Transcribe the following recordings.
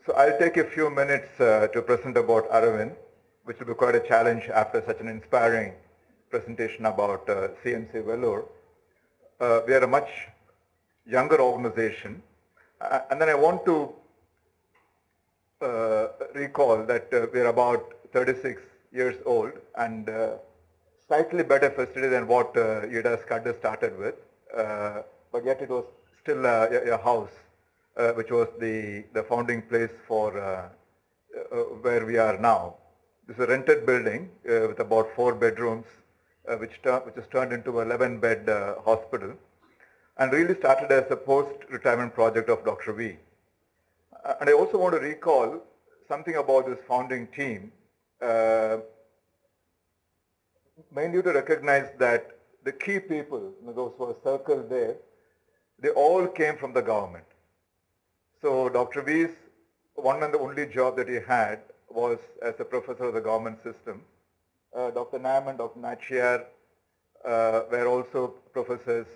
So I'll take a few minutes to present about Aravind, which will be quite a challenge after such an inspiring presentation about CMC Vellore. We are a much younger organization, and then I want to recall that we are about 36 years old and slightly better facility than what EDA's Kadda started with, but yet it was still a house, which was the founding place for where we are now. This is a rented building with about 4 bedrooms, which is turned into an 11-bed hospital, and really started as a post-retirement project of Dr. V. And I also want to recall something about this founding team, mainly to recognize that the key people, those who are circled there, they all came from the government. So Dr. V's one and the only job that he had was as a professor of the government system. Dr. Nam and Dr. Nachiyar were also professors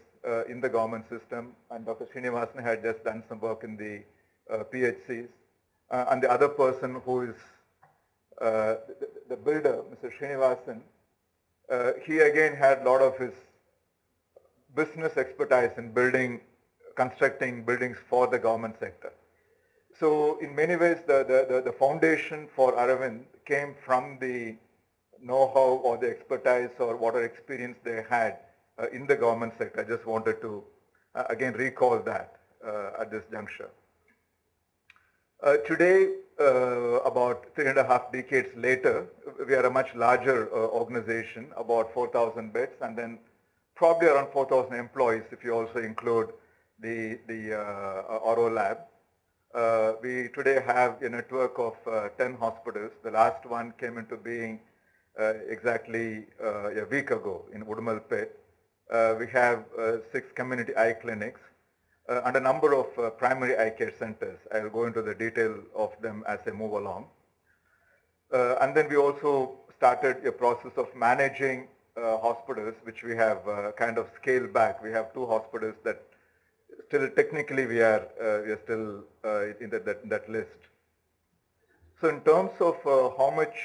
in the government system, and Dr. Srinivasan had just done some work in the PHCs. And the other person who is the builder, Mr. Srinivasan, he again had a lot of his business expertise in constructing buildings for the government sector. So in many ways, the foundation for Aravind came from the know-how or the expertise or whatever experience they had in the government sector. I just wanted to again recall that at this juncture. Today, about 3.5 decades later, we are a much larger organization, about 4,000 beds, and then probably around 4,000 employees if you also include the Oro lab. We today have a network of 10 hospitals. The last one came into being exactly a week ago in Udumalpet. We have 6 community eye clinics and a number of primary eye care centers. I'll go into the detail of them as I move along. And then we also started a process of managing hospitals, which we have kind of scaled back. We have 2 hospitals that still technically we are still in that list. So in terms of how much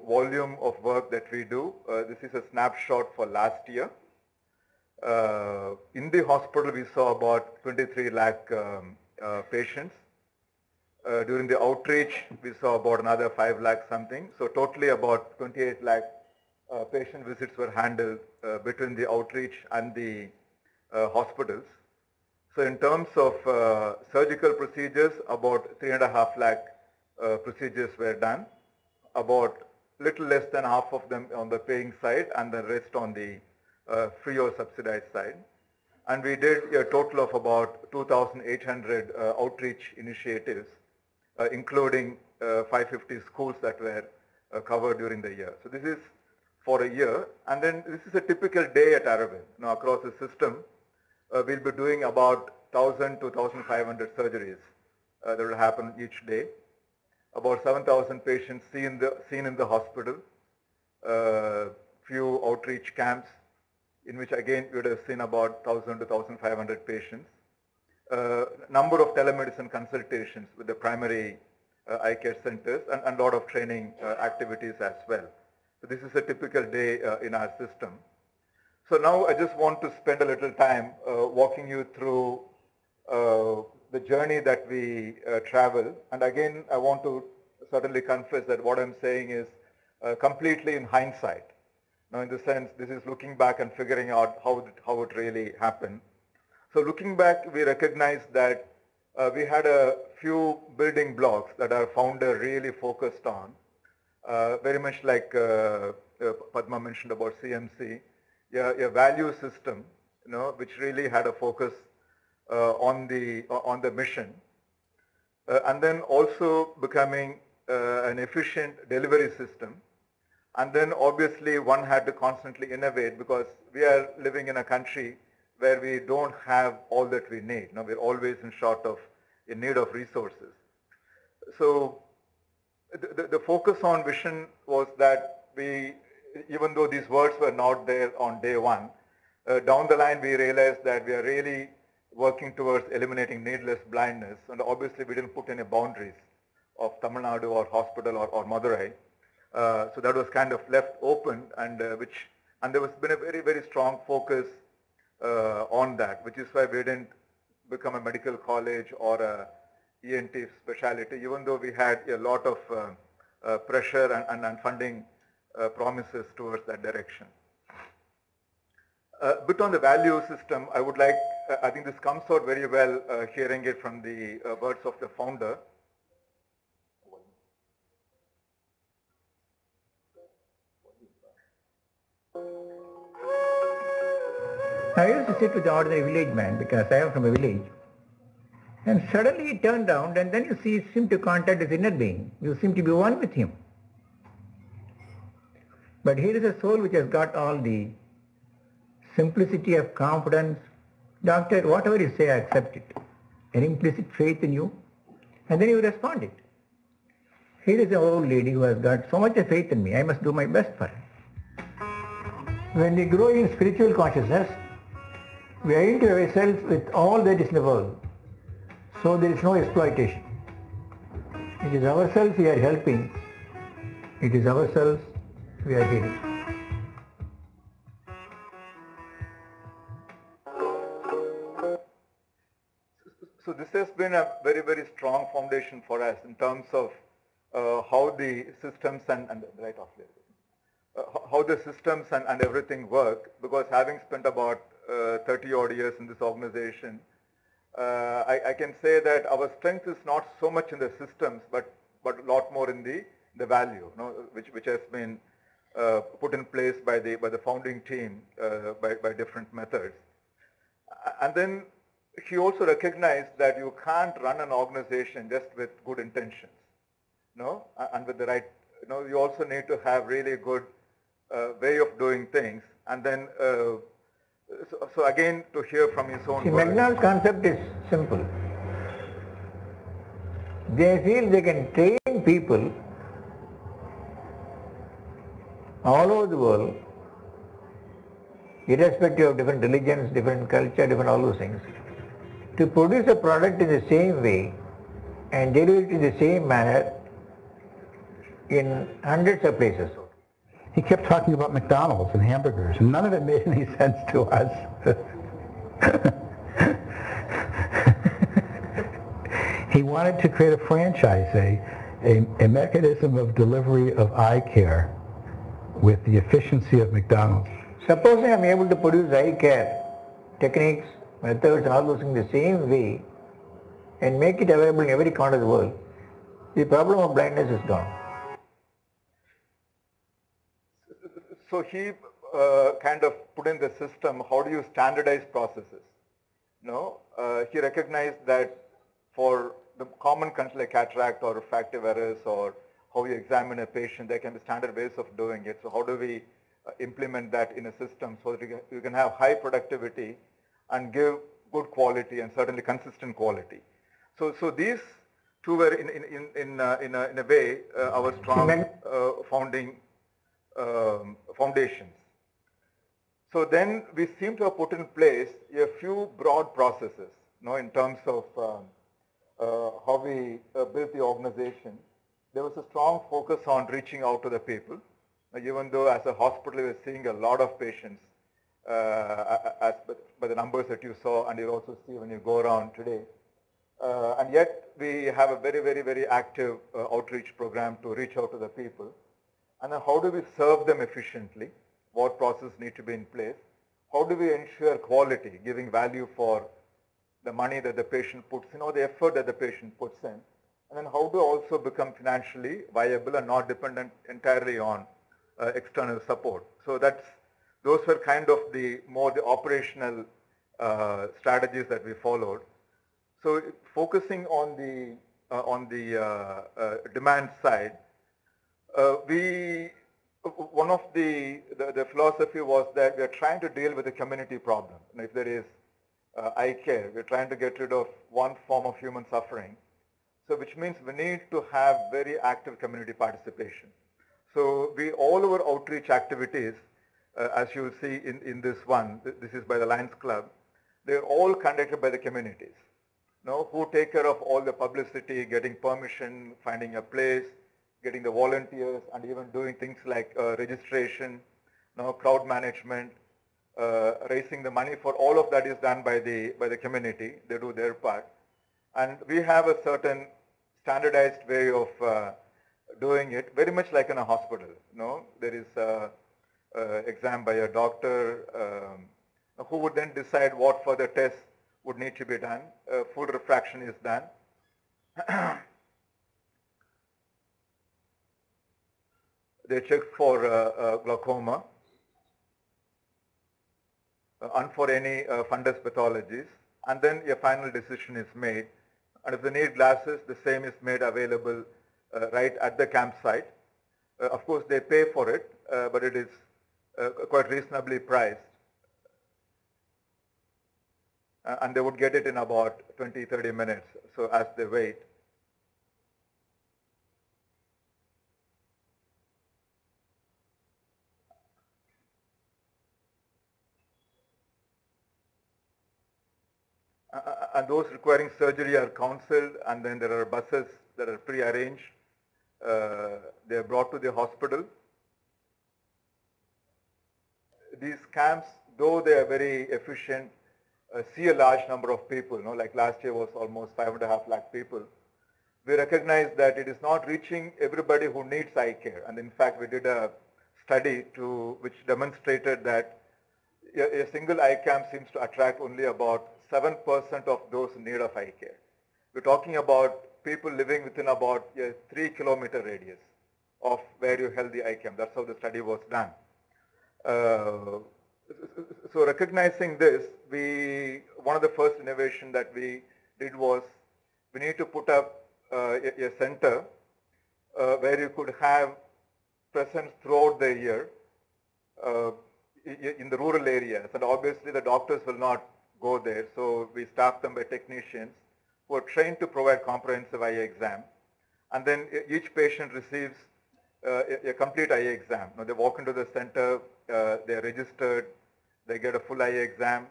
volume of work that we do, this is a snapshot for last year. In the hospital, we saw about 23 lakh patients. During the outreach, we saw about another 5 lakh something. So totally about 28 lakh patient visits were handled between the outreach and the hospitals. So in terms of surgical procedures, about 3.5 lakh procedures were done. About little less than half of them on the paying side and the rest on the free or subsidized side. And we did a total of about 2,800 outreach initiatives, including 550 schools that were covered during the year. So this is for a year. And then this is a typical day at Aravind. Now across the system, we'll be doing about 1,000 to 1,500 surgeries that will happen each day. About 7,000 patients seen in the hospital. Few outreach camps, in which again we would have seen about 1,000 to 1,500 patients. Number of telemedicine consultations with the primary eye care centers and a lot of training activities as well. So this is a typical day in our system. So now I just want to spend a little time walking you through the journey that we travel. And again, I want to certainly confess that what I'm saying is completely in hindsight. Now, in the sense, this is looking back and figuring out how it really happened. So looking back, we recognize that we had a few building blocks that our founder really focused on, very much like Padma mentioned about CMC, a value system, which really had a focus on the mission, and then also becoming an efficient delivery system. And then obviously one had to constantly innovate because we are living in a country where we don't have all that we need. We're always in need of resources. So the focus on vision was that even though these words were not there on day one, down the line we realized that we are really working towards eliminating needless blindness, and obviously we didn't put any boundaries Tamil Nadu or hospital or Madurai. So that was kind of left open, and there was been a very, very strong focus on that, which is why we didn't become a medical college or a ENT specialty, even though we had a lot of pressure and funding promises towards that direction. Bit on the value system, I would like, I think this comes out very well hearing it from the words of the founder. I used to sit with the ordinary village man because I am from a village. And suddenly he turned around and then you seem to contact his inner being. You seem to be one with him. But here is a soul which has got all the simplicity of confidence. Doctor, whatever you say, I accept it. An implicit faith in you. And then you respond it. Here is an old lady who has got so much of faith in me. I must do my best for her. When we grow in spiritual consciousness, we identify ourselves with all that is in the world. So there is no exploitation. It is ourselves we are helping. It is ourselves we are healing. So this has been a very, very strong foundation for us in terms of how the systems and how the systems and everything work, because having spent about 30 odd years in this organization, I can say that our strength is not so much in the systems, but a lot more in the value, which has been put in place by the founding team by different methods. And then he also recognized that you can't run an organization just with good intentions, and with the right, you also need to have really good way of doing things. And then, so again, to hear from his own words. McDonald's concept is simple. They feel they can train people all over the world, irrespective of different religions, different culture, different all those things, to produce a product in the same way and deliver it in the same manner in hundreds of places. He kept talking about McDonald's and hamburgers, and none of it made any sense to us. He wanted to create a franchise, a mechanism of delivery of eye care with the efficiency of McDonald's. Supposing I am able to produce eye care techniques, methods and all those things the same way and make it available in every corner of the world, the problem of blindness is gone. So he kind of put in the system, how do you standardize processes? He recognized that for the common conditions like cataract or refractive errors or how you examine a patient, there can be standard ways of doing it. So how do we implement that in a system so that you can have high productivity and give good quality and certainly consistent quality? So these two were in a way our strong founding foundations. So then we seem to have put in place a few broad processes, in terms of how we built the organization. There was a strong focus on reaching out to the people, even though as a hospital we were seeing a lot of patients, as by the numbers that you saw and you also see when you go around today. And yet we have a very, very, very active outreach program to reach out to the people. And then how do we serve them efficiently? What processes need to be in place? How do we ensure quality, giving value for the money that the patient puts in or the effort that the patient puts in? And then how do also become financially viable and not dependent entirely on external support? So those were kind of the operational strategies that we followed. So focusing on the demand side, one of the philosophy was that we are trying to deal with a community problem. And if there is eye care, we're trying to get rid of one form of human suffering. So which means we need to have very active community participation. So all our outreach activities, as you will see in this one, this is by the Lions Club, they're all conducted by the communities. who take care of all the publicity, getting permission, finding a place, getting the volunteers, and even doing things like registration, crowd management, raising the money for all of that is done by the community. They do their part. And we have a certain standardized way of doing it, very much like in a hospital. There is a exam by a doctor who would then decide what further tests would need to be done. Full refraction is done. They check for glaucoma and for any fundus pathologies, and then a final decision is made. And if they need glasses, the same is made available right at the campsite. Of course, they pay for it, but it is quite reasonably priced. And they would get it in about 20-30 minutes, so as they wait. And those requiring surgery are counseled, and then there are buses that are pre-arranged. They are brought to the hospital. These camps, though they are very efficient, see a large number of people. Like last year was almost 5.5 lakh people. We recognize that it is not reaching everybody who needs eye care. And in fact, we did a study which demonstrated that a single eye camp seems to attract only about 7% of those in need of eye care. We're talking about people living within about a 3-kilometer radius of where you held the eye camp. That's how the study was done. So recognizing this, one of the first innovation that we did was we need to put up a center where you could have presence throughout the year in the rural areas. And obviously the doctors will not go there, so we staff them by technicians who are trained to provide comprehensive eye exam. And then each patient receives a complete eye exam. They walk into the center, they are registered, they get a full eye exam.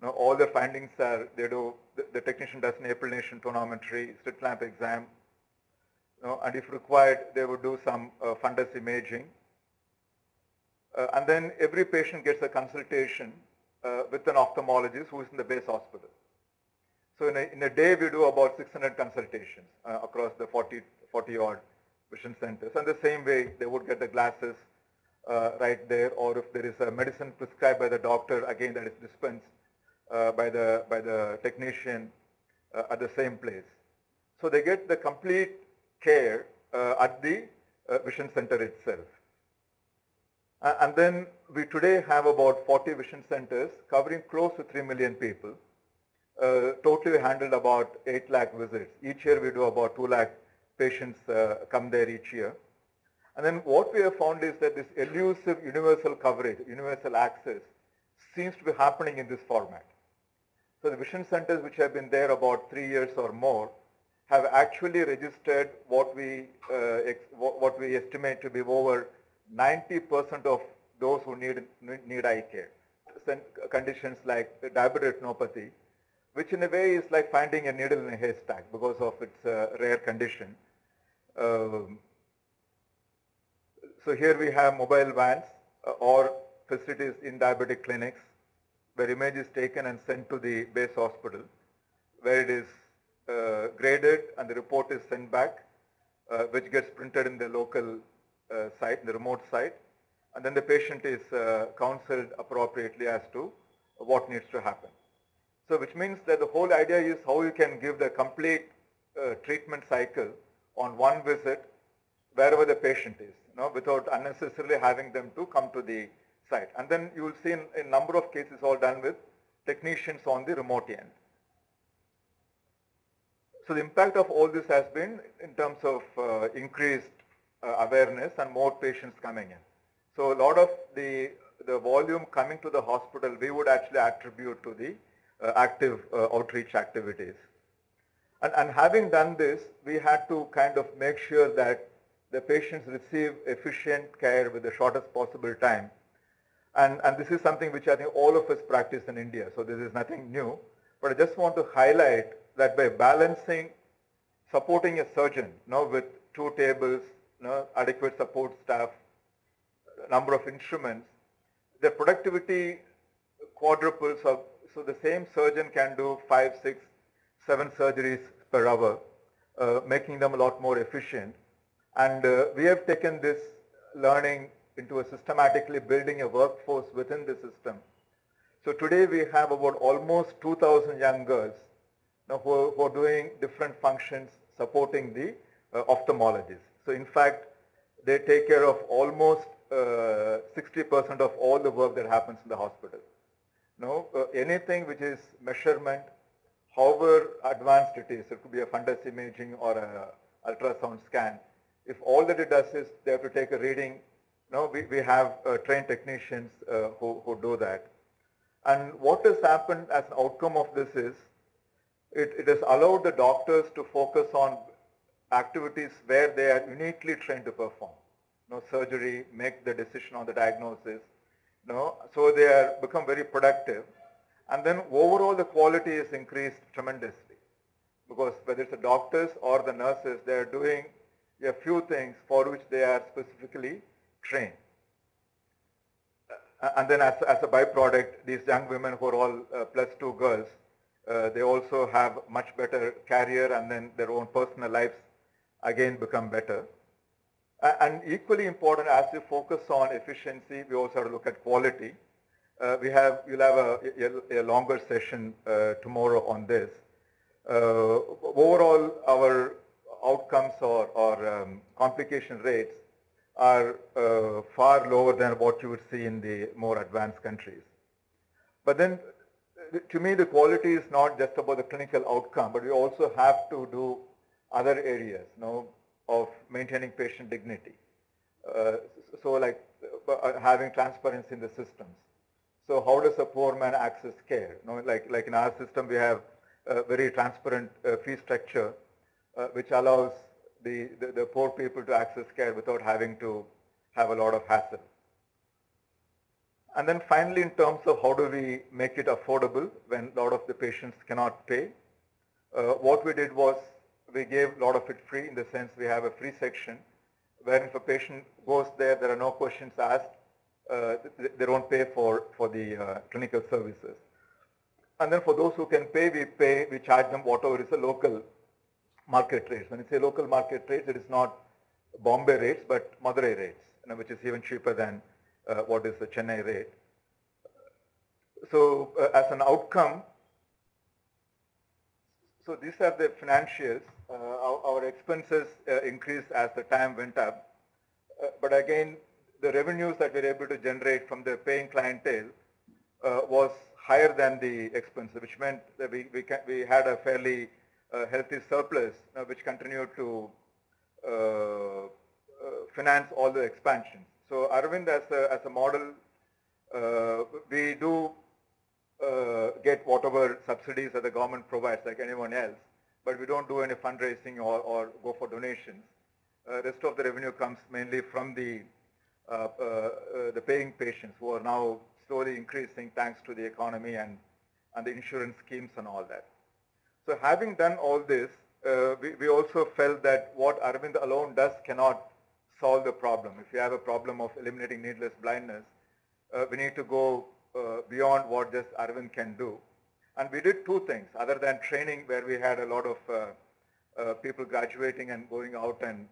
All the findings are, the technician does an April Nation tonometry, slit lamp exam, and if required, they would do some fundus imaging. And then every patient gets a consultation with an ophthalmologist who is in the base hospital. So in a day, we do about 600 consultations across the 40 odd vision centers. And the same way, they would get the glasses right there, or if there is a medicine prescribed by the doctor, again that is dispensed by the technician at the same place. So they get the complete care at the vision center itself. And then we today have about 40 vision centers covering close to 3 million people. Totally we handled about 8 lakh visits. Each year we do about 2 lakh patients come there each year. And then what we have found is that this elusive universal coverage, universal access seems to be happening in this format. So the vision centers which have been there about 3 years or more have actually registered what we estimate to be over 90% of those who need eye care. Conditions like diabetic retinopathy, which in a way is like finding a needle in a haystack because of its rare condition. So here we have mobile vans or facilities in diabetic clinics where image is taken and sent to the base hospital, where it is graded and the report is sent back, which gets printed in the local site, the remote site, and then the patient is counseled appropriately as to what needs to happen. So which means that the whole idea is how you can give the complete treatment cycle on one visit wherever the patient is, without unnecessarily having them to come to the site. And then you will see in a number of cases all done with technicians on the remote end. So the impact of all this has been in terms of increased awareness and more patients coming in. So a lot of the volume coming to the hospital we would actually attribute to the active outreach activities. And having done this, we had to kind of make sure that the patients receive efficient care with the shortest possible time. And this is something which I think all of us practice in India, so this is nothing new. But I just want to highlight that by balancing, supporting a surgeon, with 2 tables, adequate support staff, number of instruments, the productivity quadruples. So the same surgeon can do 5, 6, 7 surgeries per hour, making them a lot more efficient. And we have taken this learning into a systematically building a workforce within the system. So today we have about almost 2,000 young girls who are doing different functions supporting the ophthalmologists. So in fact, they take care of almost 60% of all the work that happens in the hospital. Anything which is measurement, however advanced it is, it could be a fundus imaging or a ultrasound scan. If all that it does is they have to take a reading, we have trained technicians who do that. And what has happened as an outcome of this is, it has allowed the doctors to focus on activities where they are uniquely trained to perform. Surgery, make the decision on the diagnosis, so they are become very productive. And then overall the quality is increased tremendously, because whether it's the doctors or the nurses, they are doing a few things for which they are specifically trained. And then as a byproduct, these young women who are all +2 girls, they also have much better career, and then their own personal lives again become better. And equally important, as we focus on efficiency, we also have to look at quality. You'll have a longer session tomorrow on this. Overall, our outcomes or complication rates are far lower than what you would see in the more advanced countries. But then, to me, the quality is not just about the clinical outcome, but we also have to do other areas, of maintaining patient dignity. So like having transparency in the systems. So how does a poor man access care? Like in our system, we have a very transparent fee structure, which allows the poor people to access care without having to have a lot of hassle. And then finally, in terms of how do we make it affordable when a lot of the patients cannot pay, what we did was we gave a lot of it free, in the sense we have a free section where if a patient goes there, there are no questions asked. They don't pay for the clinical services. And then for those who can pay, we charge them whatever is the local market rates. When you say local market rates, it is not Bombay rates, but Madurai rates, which is even cheaper than what is the Chennai rate. So as an outcome, so these are the financials. Our expenses increased as the time went up. But again, the revenues that we were able to generate from the paying clientele was higher than the expenses, which meant that we had a fairly healthy surplus, which continued to finance all the expansions. So Aravind, as a model, we do get whatever subsidies that the government provides, like anyone else, but we don't do any fundraising or go for donations. Rest of the revenue comes mainly from the paying patients, who are now slowly increasing thanks to the economy and the insurance schemes and all that. So having done all this, we also felt that what Aravind alone does cannot solve the problem. If you have a problem of eliminating needless blindness, we need to go beyond what just Aravind can do. And we did two things, other than training, where we had a lot of people graduating and going out and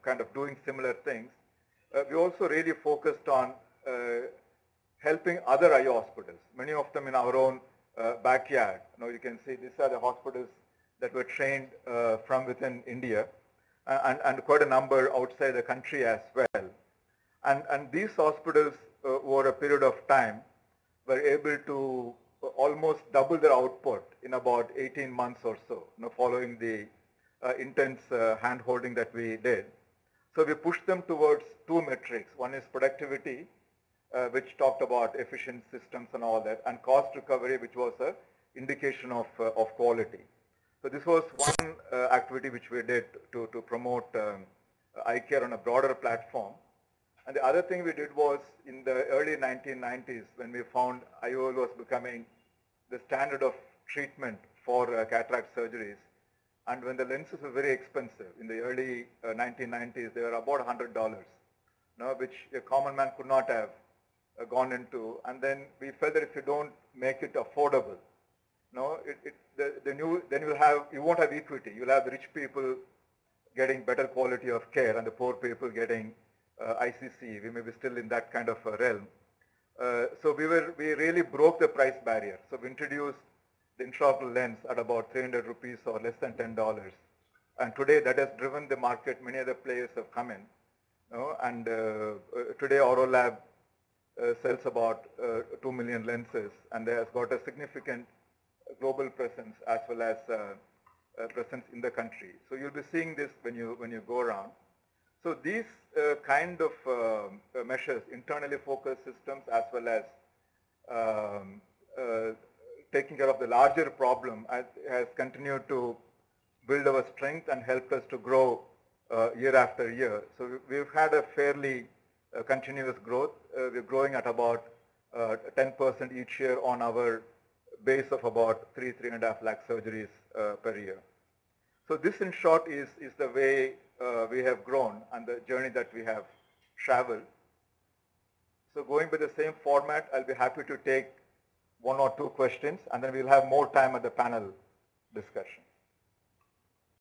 kind of doing similar things. We also really focused on helping other eye hospitals, many of them in our own backyard. You can see these are the hospitals that were trained from within India, and quite a number outside the country as well. And these hospitals, over a period of time, were able to almost double their output in about 18 months or so, following the intense hand-holding that we did. So we pushed them towards two metrics. One is productivity, which talked about efficient systems and all that, and cost recovery, which was an indication of quality. So this was one activity which we did to promote eye care on a broader platform. And the other thing we did was, in the early 1990s, when we found IOL was becoming the standard of treatment for cataract surgeries. And when the lenses were very expensive, in the early 1990s, they were about $100, which a common man could not have gone into. And then we felt that if you don't make it affordable, then you won't have equity. You'll have the rich people getting better quality of care and the poor people getting ICC. We may be still in that kind of a realm. So we really broke the price barrier. So we introduced the intraocular lens at about 300 rupees or less than $10. And today that has driven the market. Many other players have come in. And today Aurolab sells about 2 million lenses, and there has got a significant global presence as well as presence in the country. So you'll be seeing this when you go around. So these kind of measures, internally focused systems as well as taking care of the larger problem has continued to build our strength and helped us to grow year after year. So we've had a fairly continuous growth. We're growing at about 10% each year on our base of about 3.5 lakh surgeries per year. So this in short is the way we have grown and the journey that we have traveled. So going by the same format, I'll be happy to take one or two questions, and then we'll have more time at the panel discussion.